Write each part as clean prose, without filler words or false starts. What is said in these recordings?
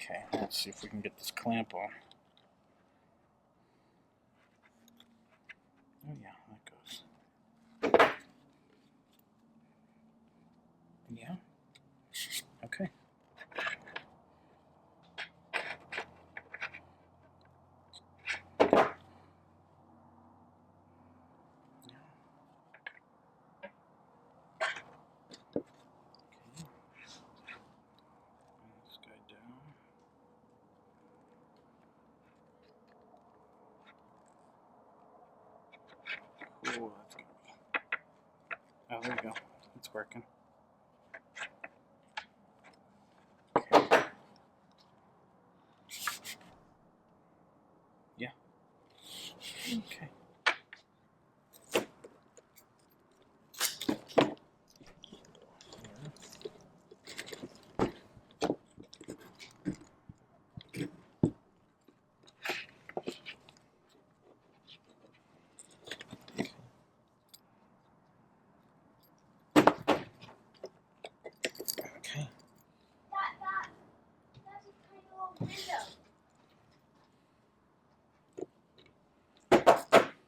Okay, let's see if we can get this clamp on. Oh yeah, that goes. Yeah. Okay. This guy down. Cool, that's good. Oh, there we go. It's working. Okay. Yeah. Okay. Okay.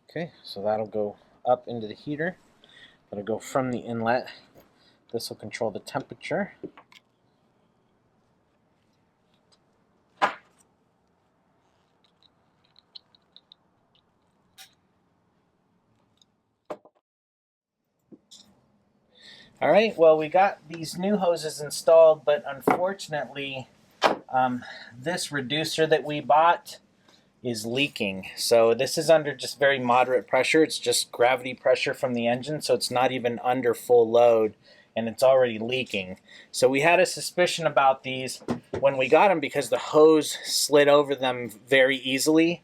Okay, so that'll go up into the heater. That'll go from the inlet. This will control the temperature. All right, well, we got these new hoses installed, but unfortunately, this reducer that we bought is leaking. So this is under just very moderate pressure. It's just gravity pressure from the engine, so it's not even under full load, and it's already leaking. So we had a suspicion about these when we got them because the hose slid over them very easily,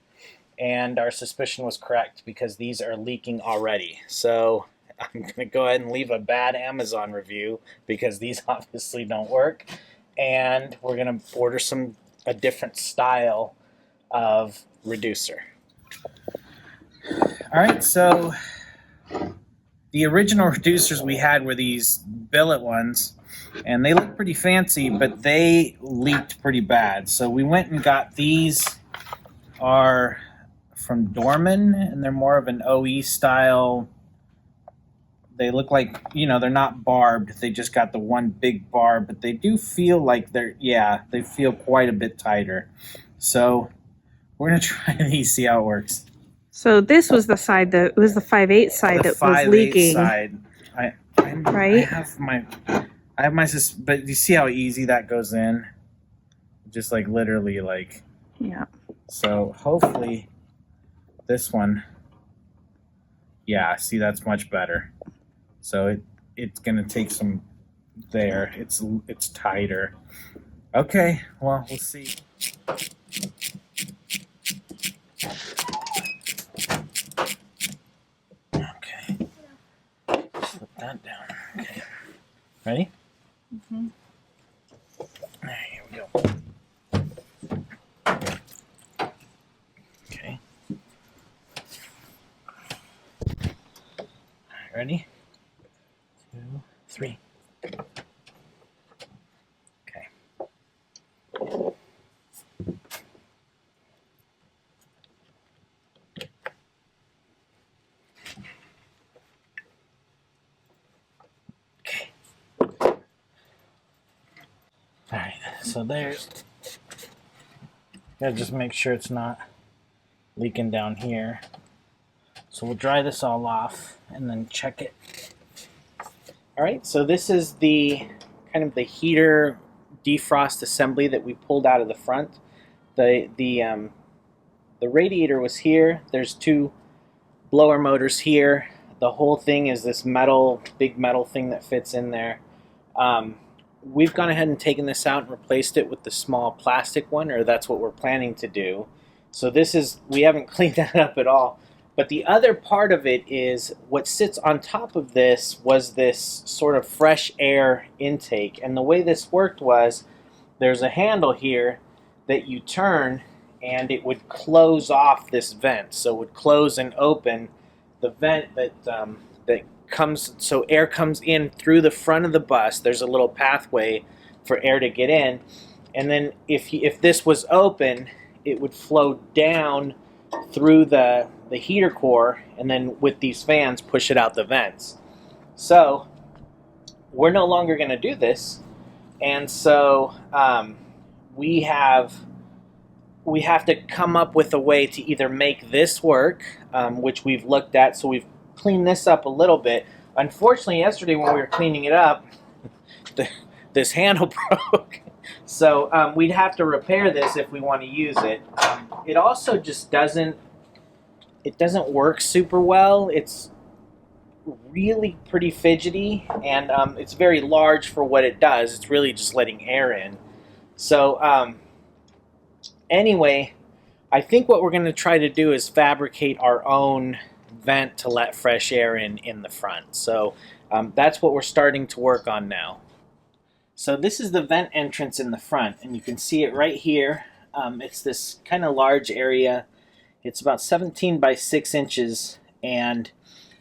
and our suspicion was correct because these are leaking already. So I'm going to go ahead and leave a bad Amazon review because these obviously don't work, and we're going to order a different style of reducer. All right, so the original reducers we had were these billet ones, and they look pretty fancy, but they leaked pretty bad. So we went and got these. Are from Dorman, and they're more of an OE style. They look like, you know, they're not barbed. They just got the one big barb, but they do feel like they feel quite a bit tighter. So we're going to try these, see how it works. So this was the side that was the 5/8 side that was leaking. Side. Right? I have my, but you see how easy that goes in? Just like literally like. Yeah. So hopefully this one, yeah, see, that's much better. So it's gonna take some there. It's tighter. Okay, well, we'll see. Okay, slip that down. Okay, ready? Mm-hmm. Here we go. Okay. Ready? 2, 3. Okay. Okay. All right. So there's. Gotta just make sure it's not leaking down here. So we'll dry this all off and then check it. All right, so this is the kind of the heater defrost assembly that we pulled out of the front. The radiator was here. There's 2 blower motors here. The whole thing is this big metal thing that fits in there. We've gone ahead and taken this out and replaced it with the small plastic one, or that's what we're planning to do. So we haven't cleaned that up at all. But the other part of it is what sits on top of this was this sort of fresh air intake. And the way this worked was there's a handle here that you turn and it would close off this vent. So it would close and open the vent that comes, so air comes in through the front of the bus. There's a little pathway for air to get in. and then if this was open, it would flow down through the heater core, and then with these fans push it out the vents. So we're no longer going to do this, and so we have to come up with a way to either make this work, which we've looked at. So we've cleaned this up a little bit. Unfortunately, yesterday when we were cleaning it up, this handle broke. So we'd have to repair this if we want to use it. It also just doesn't work super well. It's really pretty fidgety, and it's very large for what it does. It's really just letting air in. So anyway, I think what we're going to try to do is fabricate our own vent to let fresh air in the front. So that's what we're starting to work on now. So this is the vent entrance in the front, and you can see it right here. It's this kind of large area. It's about 17 by 6 inches, and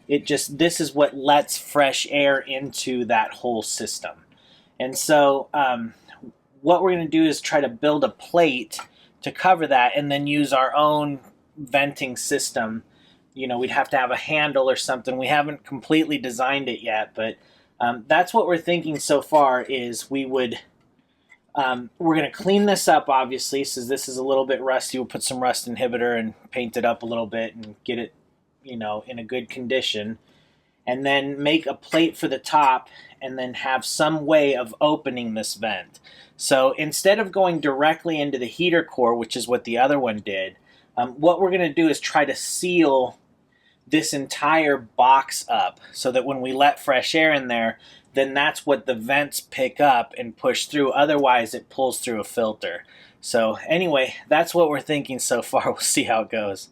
this is what lets fresh air into that whole system. And so what we're going to do is try to build a plate to cover that, and then use our own venting system. You know, we'd have to have a handle or something. We haven't completely designed it yet, but that's what we're thinking so far. Is we're going to clean this up, obviously, since this is a little bit rusty. We'll put some rust inhibitor and paint it up a little bit and get it, you know, in a good condition, and then make a plate for the top, and then have some way of opening this vent. So instead of going directly into the heater core, which is what the other one did, what we're going to do is try to seal this entire box up so that when we let fresh air in there, then that's what the vents pick up and push through. Otherwise, it pulls through a filter. So anyway, that's what we're thinking so far. We'll see how it goes.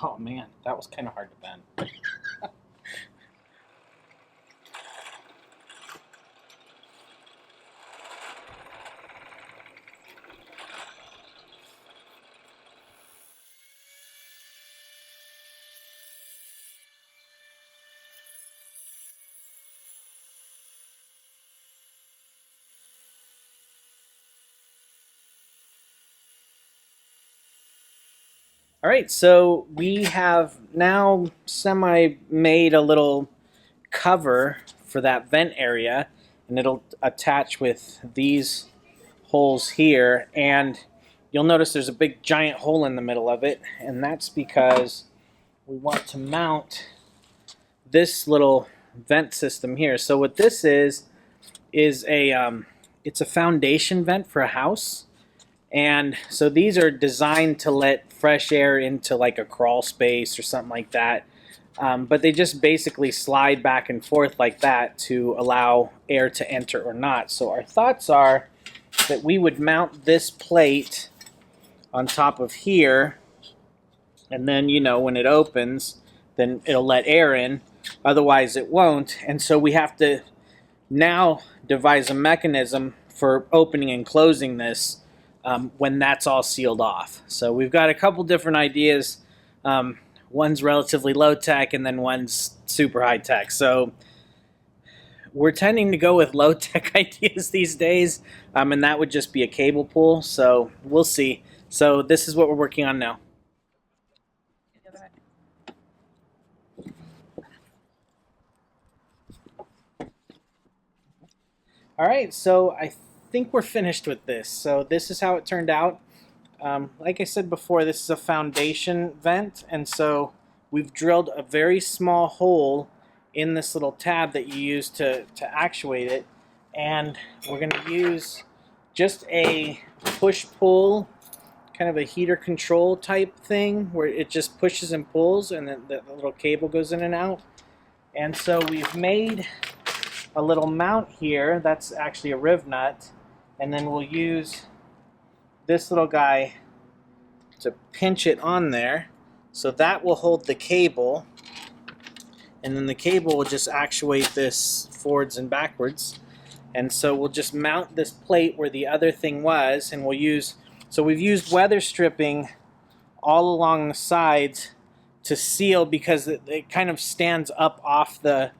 Oh man, that was kind of hard to bend. All right, so we have now semi-made a little cover for that vent area, and it'll attach with these holes here, and you'll notice there's a big giant hole in the middle of it, and that's because we want to mount this little vent system here. So what this is it's a foundation vent for a house. And so these are designed to let fresh air into like a crawl space or something like that. But they just basically slide back and forth like that to allow air to enter or not. So our thoughts are that we would mount this plate on top of here, and then, you know, when it opens, then it'll let air in. Otherwise it won't. And so we have to now devise a mechanism for opening and closing this when that's all sealed off. So we've got a couple different ideas. One's relatively low tech, and then one's super high tech. So we're tending to go with low tech ideas these days, and that would just be a cable pull. So we'll see. So this is what we're working on now. All right, so I think we're finished with this. So this is how it turned out. Like I said before, this is a foundation vent, and so we've drilled a very small hole in this little tab that you use to actuate it, and we're going to use just a push-pull, kind of a heater control type thing, where it just pushes and pulls, and then the little cable goes in and out. And so we've made a little mount here. That's actually a riv nut, and then we'll use this little guy to pinch it on there, so that will hold the cable, and then the cable will just actuate this forwards and backwards. And so we'll just mount this plate where the other thing was, and we'll use So we've used weather stripping all along the sides to seal because it kind of stands up off the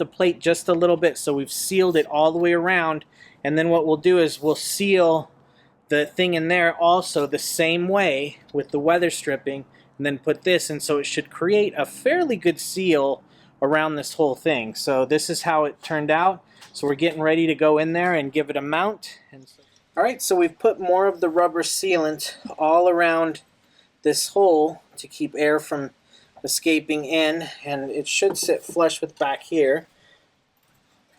plate just a little bit. So we've sealed it all the way around, and then what we'll do is we'll seal the thing in there also the same way with the weather stripping, and then put this, and so it should create a fairly good seal around this whole thing. So this is how it turned out. So we're getting ready to go in there and give it a mount. Alright, so we've put more of the rubber sealant all around this hole to keep air from escaping in, and it should sit flush with back here.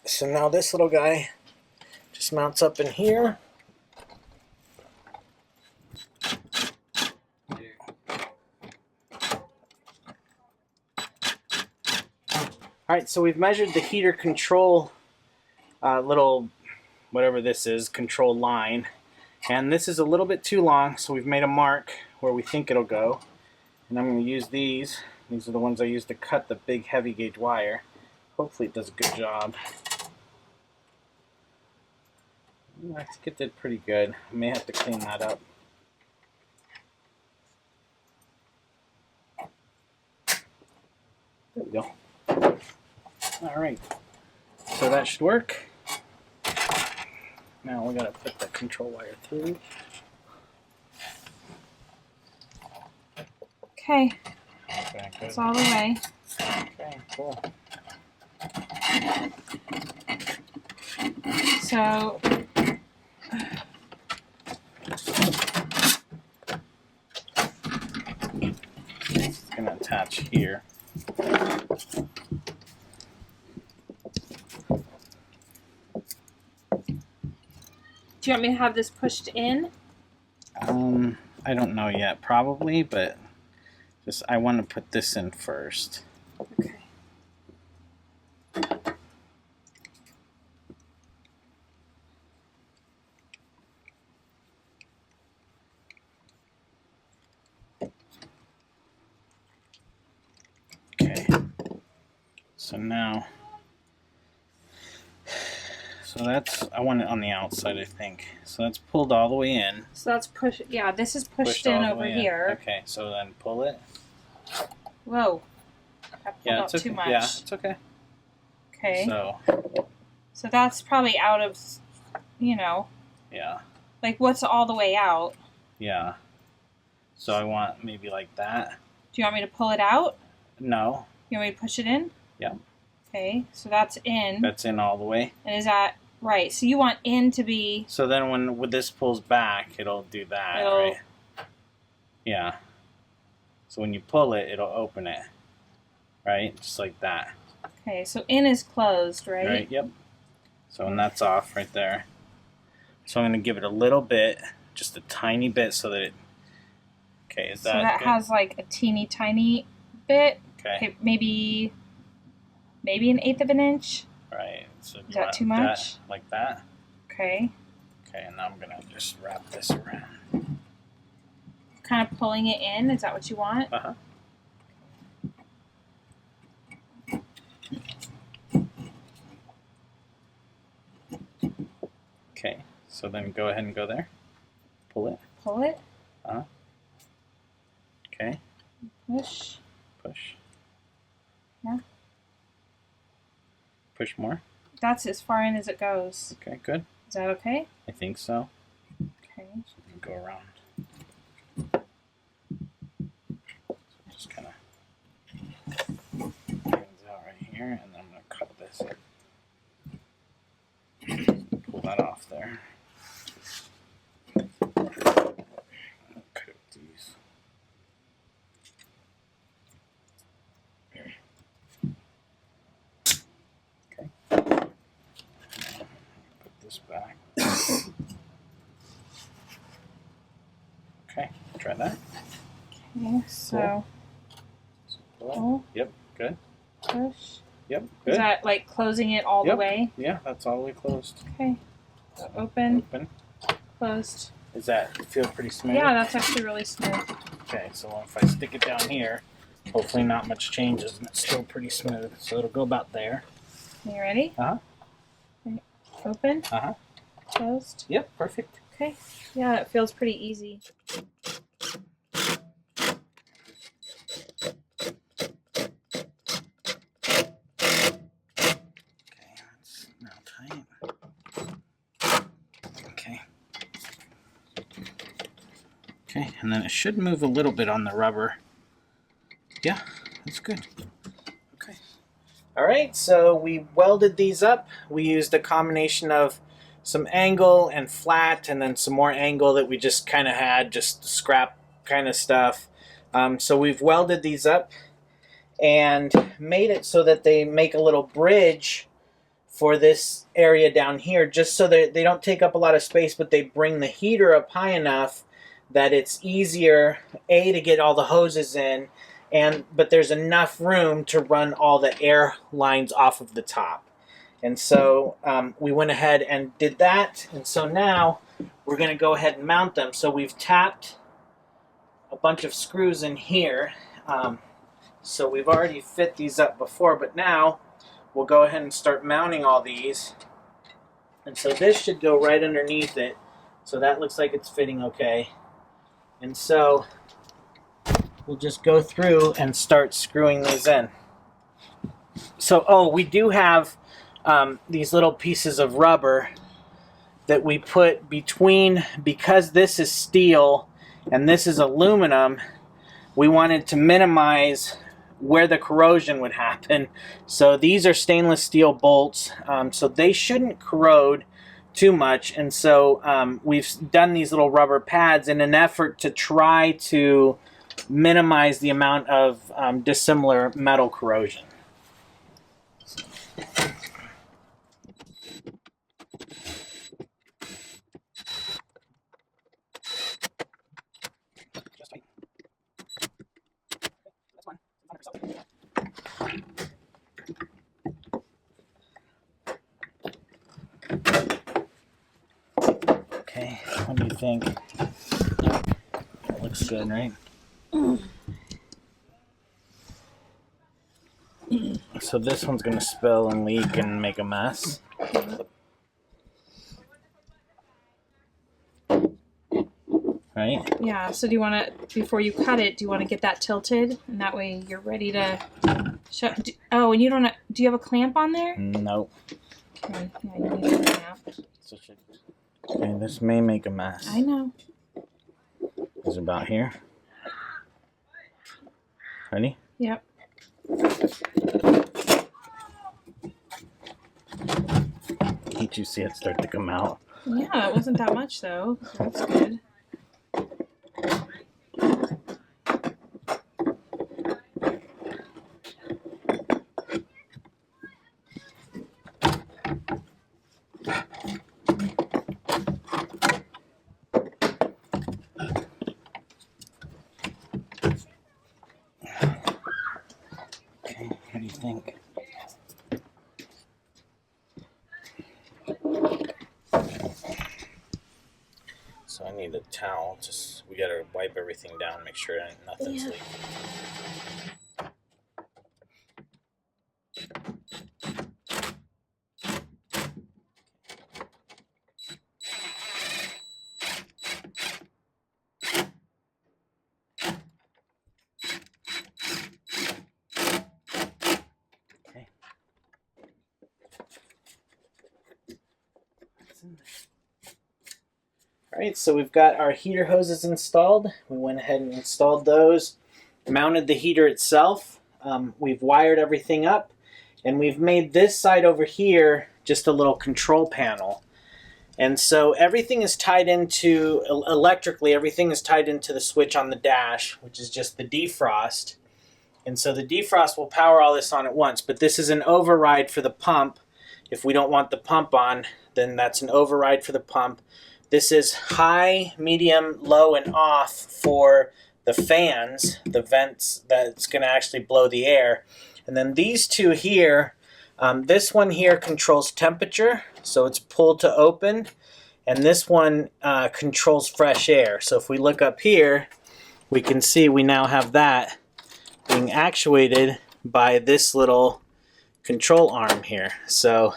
So now this little guy just mounts up in here. Alright, so we've measured the heater control little, whatever this is, control line. And this is a little bit too long, so we've made a mark where we think it'll go. And I'm going to use these. These are the ones I use to cut the big heavy gauge wire. Hopefully it does a good job. I think it did pretty good. I may have to clean that up. There we go. Alright, so that should work. Now we gotta put the control wire through. Okay, Okay, good. it's all the way. Okay, cool. So, It's gonna attach here. do you want me to have this pushed in? I don't know yet, probably, but just I want to put this in first. Okay. Okay. So now, so that's, I want it on the outside, I think. So that's pulled all the way in. So that's push. Yeah, this is pushed all in the over way in. here. Okay, so then pull it. Whoa, I pulled Yeah, out it's okay. too much. Yeah, it's okay. Okay. So, that's probably out of, you know, yeah, like what's all the way out? yeah. So I want maybe like that. Do you want me to pull it out? No. You want me to push it in? Yeah. Okay, so that's in. That's in all the way. And is that right? So you want in to be. So then when this pulls back, it'll do that, right? Yeah. So when you pull it, it'll open it, right? Just like that. Okay, so in is closed, right? Right, yep. So and that's off right there. So I'm going to give it a little bit, just a tiny bit so that it... Okay, is that so that good? has like a teeny tiny bit. Okay. Maybe an eighth of an inch. Right. So Is that too much? Like that? Okay. Okay, and now I'm going to just wrap this around. Kind of pulling it in. Is that what you want? Uh-huh. Okay, so then go ahead and go there. Pull it. Pull it. Uh-huh. Okay. Push. Push. Yeah. Push more. That's as far in as it goes. Okay, good. Is that okay? I think so. Okay. So we can go around. Just kind of things out right here, and then I'm going to cut this. Pull that off there. Cut it with these. Okay. Put this back. Okay, try that. Okay, so pull, Yep, good. push. Yep, Is good. that like closing it all the Yep. way? Yeah, that's all the way closed. Okay. So open, Open. closed. Is that feel pretty smooth? Yeah, that's actually really smooth. Okay, so if I stick it down here, hopefully not much changes and it's still pretty smooth. So it'll go about there. You ready? Uh-huh. Okay. Open, Uh-huh. closed. Yep, perfect. Okay. Yeah, it feels pretty easy. Okay, that's now tight. Okay. Okay, and then it should move a little bit on the rubber. Yeah, that's good. Okay. All right, so we welded these up. We used a combination of some angle and flat, and then some more angle that we just kind of had, just scrap kind of stuff. So we've welded these up and made it so that they make a little bridge for this area down here, just so that they don't take up a lot of space, but they bring the heater up high enough that it's easier, A, to get all the hoses in, but there's enough room to run all the air lines off of the top. And so we went ahead and did that, and so now we're going to go ahead and mount them. So we've tapped a bunch of screws in here. So we've already fit these up before, but now we'll go ahead and start mounting all these. And so this should go right underneath it. So that looks like it's fitting okay. And so we'll just go through and start screwing these in. So, we do have these little pieces of rubber that we put between, because this is steel and this is aluminum, we wanted to minimize where the corrosion would happen. So these are stainless steel bolts, so they shouldn't corrode too much. And so we've done these little rubber pads in an effort to try to minimize the amount of dissimilar metal corrosion. Okay, what do you think? That looks good, right? So this one's going to spill and leak and make a mess. Right? Yeah, so do you want to, before you cut it, do you want to get that tilted? And that way you're ready to shut. And you don't, do you have a clamp on there? Nope. Okay, yeah, you need a clamp. Okay, this may make a mess. I know. Is it about here? Ready? Yep. Can't you see it start to come out? Yeah, it wasn't that much though. So that's good. Okay, what do you think? So I need a towel. Just we gotta wipe everything down, make sure nothing's leaking. Okay. What's in there? Alright, so we've got our heater hoses installed. We went ahead and installed those, mounted the heater itself. We've wired everything up, and we've made this side over here just a little control panel. And so everything is tied into, electrically, everything is tied into the switch on the dash, which is just the defrost. And so the defrost will power all this on at once, but this is an override for the pump. If we don't want the pump on, then that's an override for the pump. This is high, medium, low, and off for the fans, the vents that's going to actually blow the air. And then these two here, this one here controls temperature, so it's pulled to open. And this one controls fresh air. So if we look up here, we can see we now have that being actuated by this little control arm here. So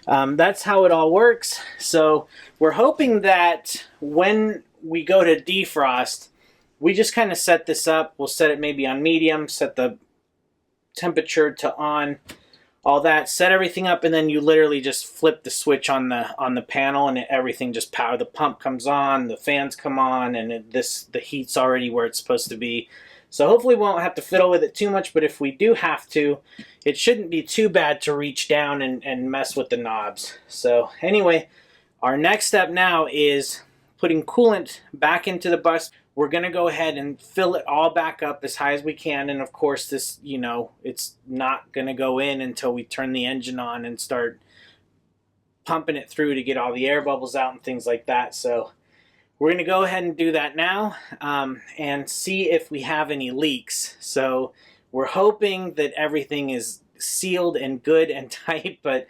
That's how it all works. So we're hoping that when we go to defrost, we just kind of set this up. We'll set it maybe on medium, set the temperature to on, all that, set everything up, and then you literally just flip the switch on the panel, and everything just power. The pump comes on, the fans come on, and the heat's already where it's supposed to be. So hopefully we won't have to fiddle with it too much, but if we do have to, it shouldn't be too bad to reach down and mess with the knobs. So anyway, our next step now is putting coolant back into the bus. We're going to go ahead and fill it all back up as high as we can. And of course, this, it's not going to go in until we turn the engine on and start pumping it through to get all the air bubbles out and things like that. So we're going to go ahead and do that now and see if we have any leaks. So we're hoping that everything is sealed and good and tight, but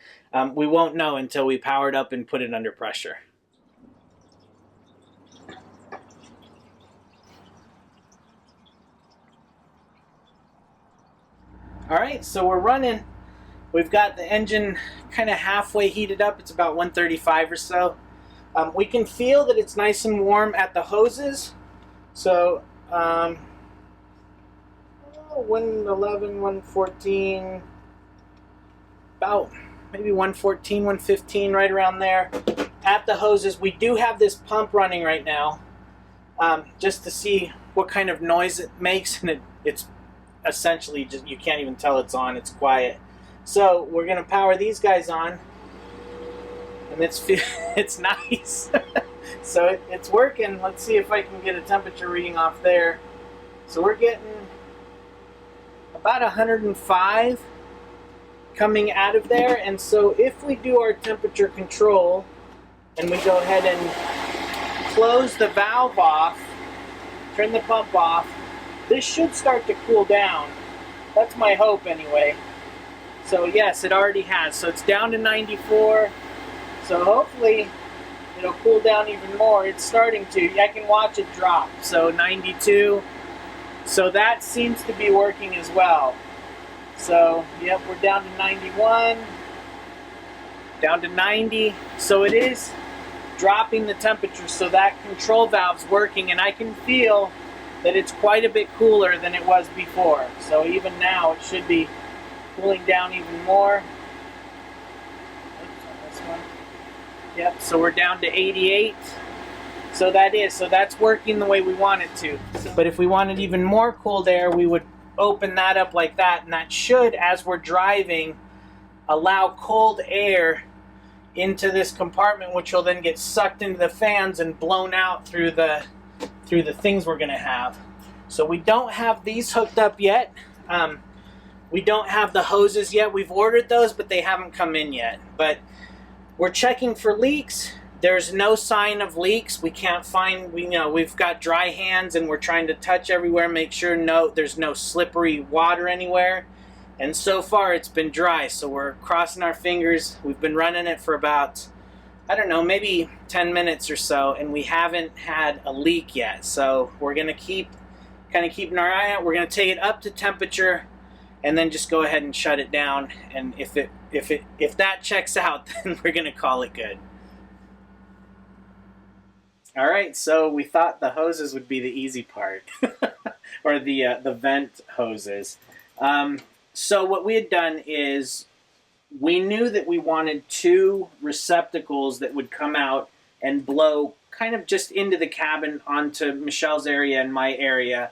we won't know until we power it up and put it under pressure. All right, so we're running. We've got the engine kind of halfway heated up. It's about 135 or so. We can feel that it's nice and warm at the hoses. So 111, 114, about maybe 114, 115, right around there. At the hoses, we do have this pump running right now, just to see what kind of noise it makes, and it's essentially just, you can't even tell it's on. It's quiet. So we're gonna power these guys on, and it's nice. So it's working. Let's see if I can get a temperature reading off there. So we're getting about 105 coming out of there. And so if we do our temperature control and we go ahead and close the valve off, turn the pump off, this should start to cool down. That's my hope anyway. So yes, it already has. So it's down to 94. So hopefully it'll cool down even more. It's starting to. I can watch it drop. So 92. So that seems to be working as well. So yep, we're down to 91. Down to 90. So it is dropping the temperature. So that control valve's working, and I can feel that it's quite a bit cooler than it was before. So even now it should be cooling down even more. Oops, on this one. Yep, so we're down to 88. So that's working the way we want it to. But if we wanted even more cooled air, we would open that up like that, and that should, as we're driving, allow cold air into this compartment, which will then get sucked into the fans and blown out through the things we're going to have. So we don't have these hooked up yet. We don't have the hoses yet. We've ordered those, but they haven't come in yet. But we're checking for leaks. There's no sign of leaks. We can't find, we've got dry hands, and we're trying to touch everywhere, make sure there's no slippery water anywhere. And so far it's been dry, so we're crossing our fingers. We've been running it for about, I don't know, maybe 10 minutes or so, and we haven't had a leak yet. So we're gonna keep keeping our eye out. We're gonna take it up to temperature and then just go ahead and shut it down. And if that checks out, then we're gonna call it good. All right, so we thought the hoses would be the easy part, or the vent hoses. So what we had done is, we knew that we wanted 2 receptacles that would come out and blow kind of just into the cabin onto Michelle's area and my area.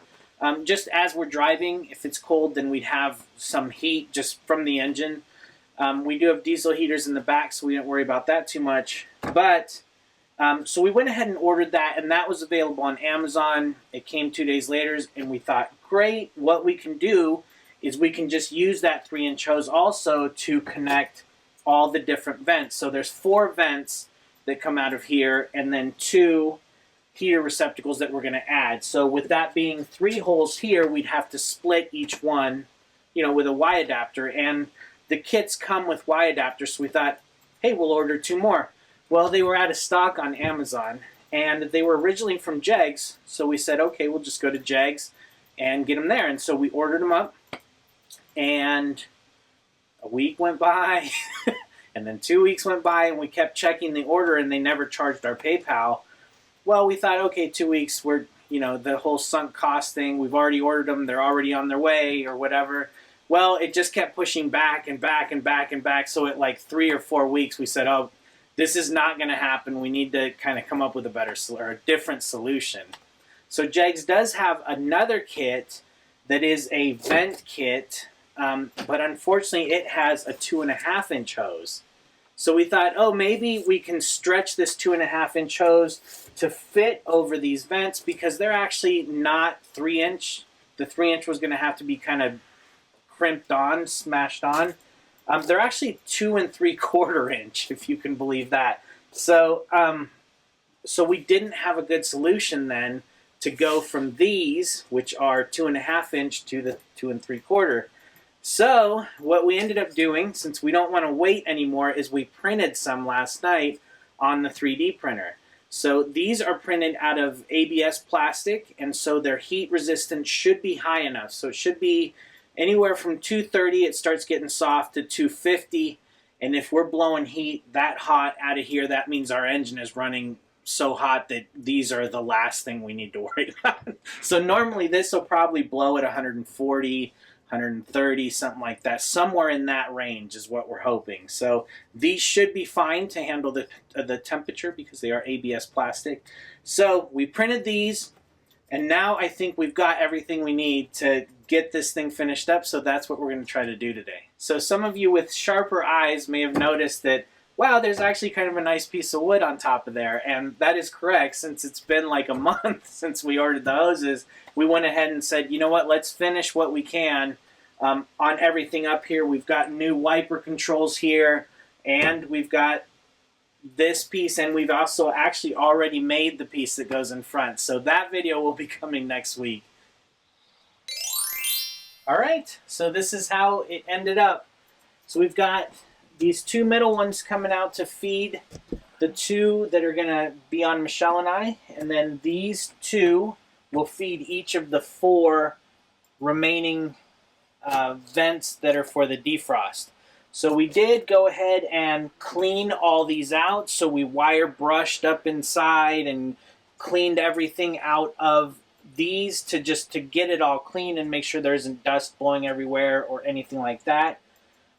Just as we're driving, if it's cold, then we'd have some heat just from the engine. We do have diesel heaters in the back, so we don't worry about that too much. But so we went ahead and ordered that, and that was available on Amazon. It came 2 days later, and we thought, great, what we can do is we can just use that 3-inch hose also to connect all the different vents. So there's 4 vents that come out of here, and then 2 heater receptacles that we're going to add. So with that being 3 holes here, we'd have to split each one, with a Y adapter. And the kits come with Y adapters, so we thought, hey, we'll order 2 more. Well, they were out of stock on Amazon, and they were originally from Jegs, so we said, okay, we'll just go to Jegs and get them there. And so we ordered them up, and a week went by, And then 2 weeks went by and we kept checking the order and they never charged our PayPal. Well, we thought, okay, 2 weeks, we're, you know, the whole sunk cost thing, we've already ordered them, they're already on their way or whatever. Well, it just kept pushing back and back and back and back. So at like 3 or 4 weeks, we said, oh, this is not going to happen. We need to kind of come up with a better or a different solution. So Jegs does have another kit that is a vent kit, but unfortunately it has a 2.5 inch hose. So we thought, oh, maybe we can stretch this 2.5 inch hose to fit over these vents because they're actually not 3 inch. The 3 inch was going to have to be kind of crimped on, smashed on. They're actually 2 3/4 inch, if you can believe that. So, so we didn't have a good solution then to go from these, which are 2.5 inch, to the 2 3/4. So what we ended up doing, since we don't want to wait anymore, is we printed some last night on the 3D printer. So these are printed out of ABS plastic, and so their heat resistance should be high enough. So it should be anywhere from 230, it starts getting soft, to 250. And if we're blowing heat that hot out of here, that means our engine is running so hot that these are the last thing we need to worry about. So normally this will probably blow at 140, 130, something like that. Somewhere in that range is what we're hoping. So these should be fine to handle the temperature because they are ABS plastic. So we printed these, and now I think we've got everything we need to get this thing finished up, so that's what we're going to try to do today. So some of you with sharper eyes may have noticed that, wow, there's actually kind of a nice piece of wood on top of there, and that is correct. Since it's been like a month since we ordered the hoses, we went ahead and said, you know what, let's finish what we can on everything up here. We've got new wiper controls here, and we've got this piece, and we've also actually already made the piece that goes in front. So that video will be coming next week. All right, so this is how it ended up. So we've got these two middle ones coming out to feed the two that are going to be on Michelle and I, and then these two will feed each of the 4 remaining vents that are for the defrost. So we did go ahead and clean all these out. So we wire brushed up inside and cleaned everything out of these to get it all clean and make sure there isn't dust blowing everywhere or anything like that.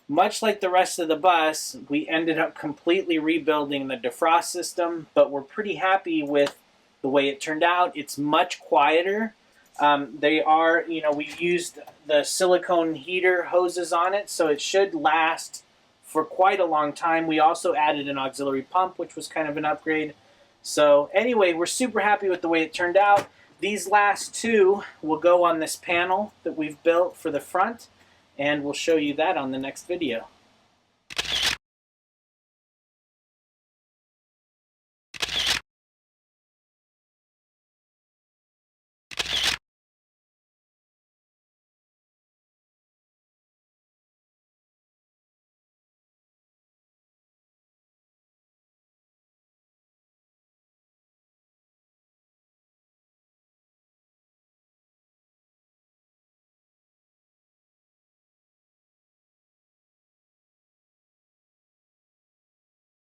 Much like the rest of the bus, we ended up completely rebuilding the defrost system, but we're pretty happy with the way it turned out. It's much quieter. They are, you know, we used the silicone heater hoses on it, so it should last for quite a long time. We also added an auxiliary pump, which was kind of an upgrade. So anyway, we're super happy with the way it turned out. These last 2 will go on this panel that we've built for the front, and we'll show you that on the next video.